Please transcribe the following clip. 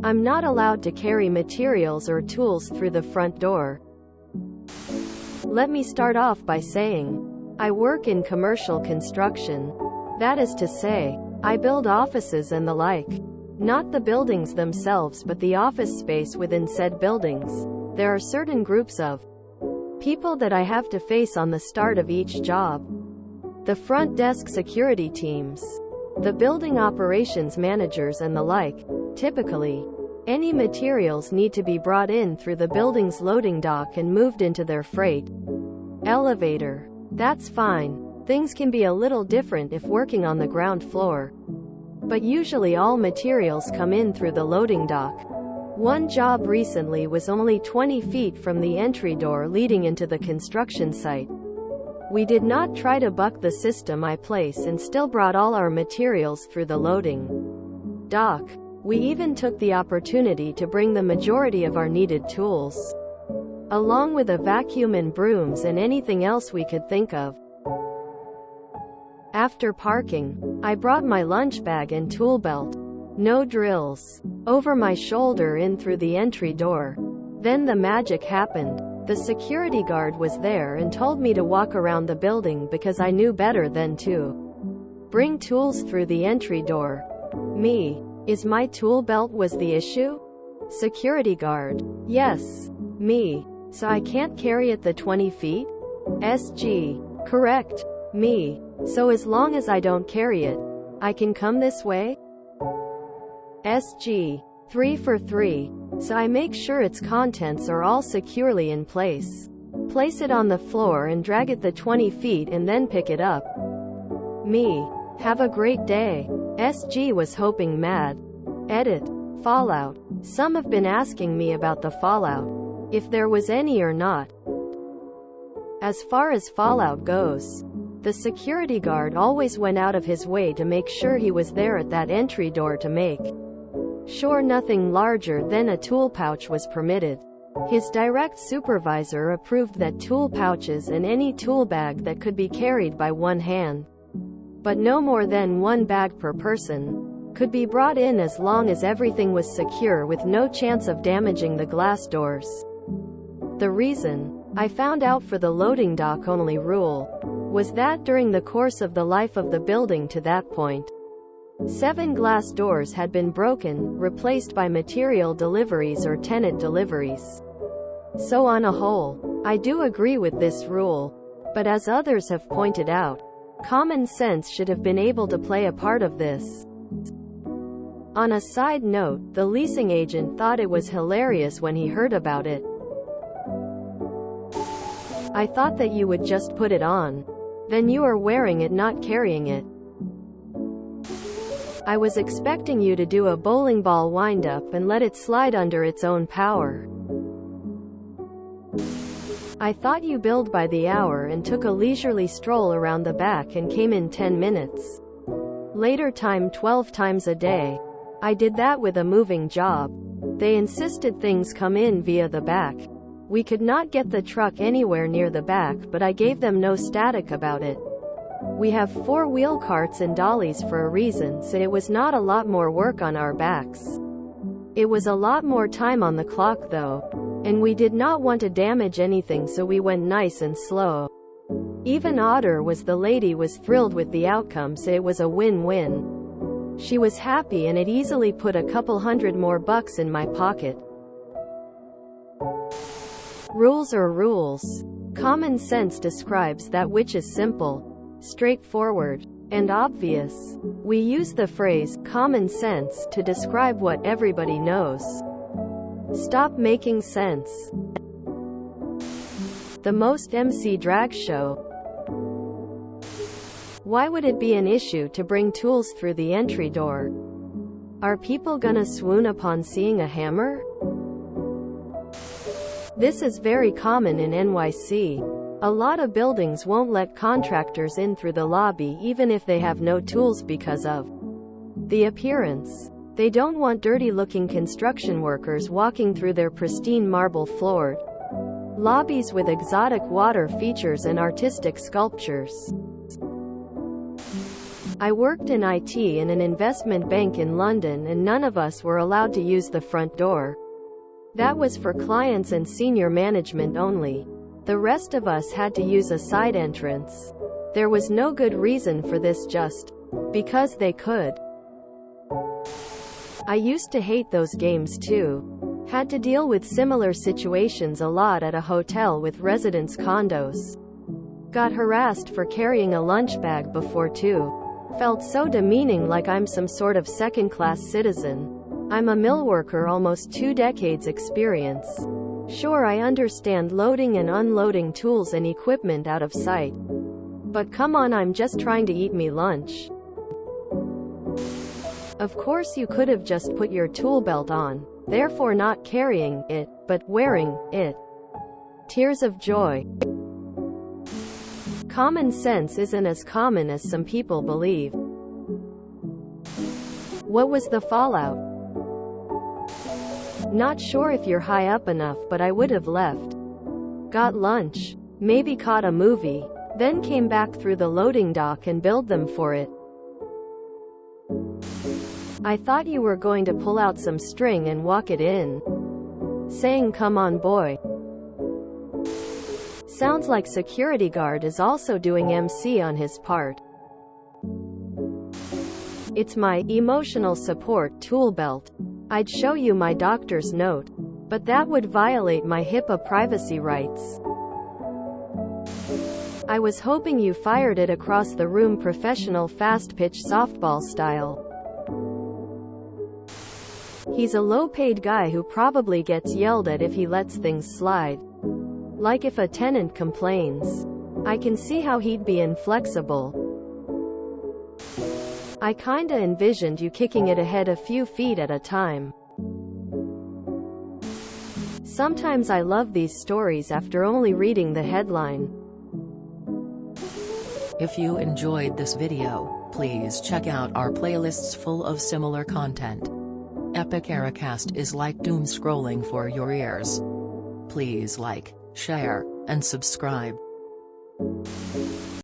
I'm not allowed to carry materials or tools through the front door. Let me start off by saying, I work in commercial construction. That is to say, I build offices and the like. Not the buildings themselves but the office space within said buildings. There are certain groups of people that I have to face on the start of each job. The front desk security teams, the building operations managers and the like. Typically, any materials need to be brought in through the building's loading dock and moved into their freight elevator. That's fine. Things can be a little different if working on the ground floor. But usually all materials come in through the loading dock. One job recently was only 20 feet from the entry door leading into the construction site. We did not try to buck the system in place and still brought all our materials through the loading dock. We even took the opportunity to bring the majority of our needed tools, along with a vacuum and brooms and anything else we could think of. After parking, I brought my lunch bag and tool belt. No drills. Over my shoulder in through the entry door. Then the magic happened. The security guard was there and told me to walk around the building because I knew better than to bring tools through the entry door. Me. Is my tool belt was the issue? Security guard. Yes. Me. So I can't carry it the 20 feet? SG. Correct. Me. So as long as I don't carry it, I can come this way? SG. 3 for 3. So I make sure its contents are all securely in place. Place it on the floor and drag it the 20 feet and then pick it up. Me. Have a great day. SG was hoping mad. Edit. Fallout. Some have been asking me about the fallout. If there was any or not. As far as fallout goes, the security guard always went out of his way to make sure he was there at that entry door to make sure nothing larger than a tool pouch was permitted. His direct supervisor approved that tool pouches and any tool bag that could be carried by one hand, but no more than one bag per person, could be brought in as long as everything was secure with no chance of damaging the glass doors. The reason I found out for the loading dock only rule was that during the course of the life of the building to that point, 7 glass doors had been broken, replaced by material deliveries or tenant deliveries. So on a whole, I do agree with this rule, but as others have pointed out, common sense should have been able to play a part of this. On a side note, the leasing agent thought it was hilarious when he heard about it. I thought that you would just put it on. Then you are wearing it, not carrying it. I was expecting you to do a bowling ball wind-up and let it slide under its own power. I thought you billed by the hour and took a leisurely stroll around the back and came in 10 minutes. Later time 12 times a day. I did that with a moving job. They insisted things come in via the back. We could not get the truck anywhere near the back, but I gave them no static about it. We have 4-wheel carts and dollies for a reason, so it was not a lot more work on our backs. It was a lot more time on the clock though, and we did not want to damage anything, so we went nice and slow. Even odder was the lady was thrilled with the outcome, so it was a win-win. She was happy and it easily put a couple $100 more in my pocket. Rules are rules. Common sense describes that which is simple, straightforward, and obvious. We use the phrase common sense to describe what everybody knows. Stop making sense. The most MC drag show. Why would it be an issue to bring tools through the entry door? Are people gonna swoon upon seeing a hammer? This is very common in NYC. A lot of buildings won't let contractors in through the lobby even if they have no tools because of the appearance. They don't want dirty-looking construction workers walking through their pristine marble-floored lobbies with exotic water features and artistic sculptures. I worked in IT in an investment bank in London, and none of us were allowed to use the front door. That was for clients and senior management only. The rest of us had to use a side entrance. There was no good reason for this, just because they could. I used to hate those games too. Had to deal with similar situations a lot at a hotel with residence condos. Got harassed for carrying a lunch bag before too. Felt so demeaning, like I'm some sort of second-class citizen. I'm a mill worker, almost 2 decades experience. Sure, I understand loading and unloading tools and equipment out of sight. But come on, I'm just trying to eat me lunch. Of course you could have just put your tool belt on, therefore not carrying it, but wearing it. Tears of joy. Common sense isn't as common as some people believe. What was the fallout? Not sure if you're high up enough, but I would have left. Got lunch. Maybe caught a movie. Then came back through the loading dock and billed them for it. I thought you were going to pull out some string and walk it in, saying "Come on, boy." Sounds like security guard is also doing MC on his part. It's my emotional support tool belt. I'd show you my doctor's note, but that would violate my HIPAA privacy rights. I was hoping you fired it across the room, professional fast-pitch softball style. He's a low-paid guy who probably gets yelled at if he lets things slide. Like if a tenant complains. I can see how he'd be inflexible. I kinda envisioned you kicking it ahead a few feet at a time. Sometimes I love these stories after only reading the headline. If you enjoyed this video, please check out our playlists full of similar content. Epic Ericast is like doom scrolling for your ears. Please like, share, and subscribe.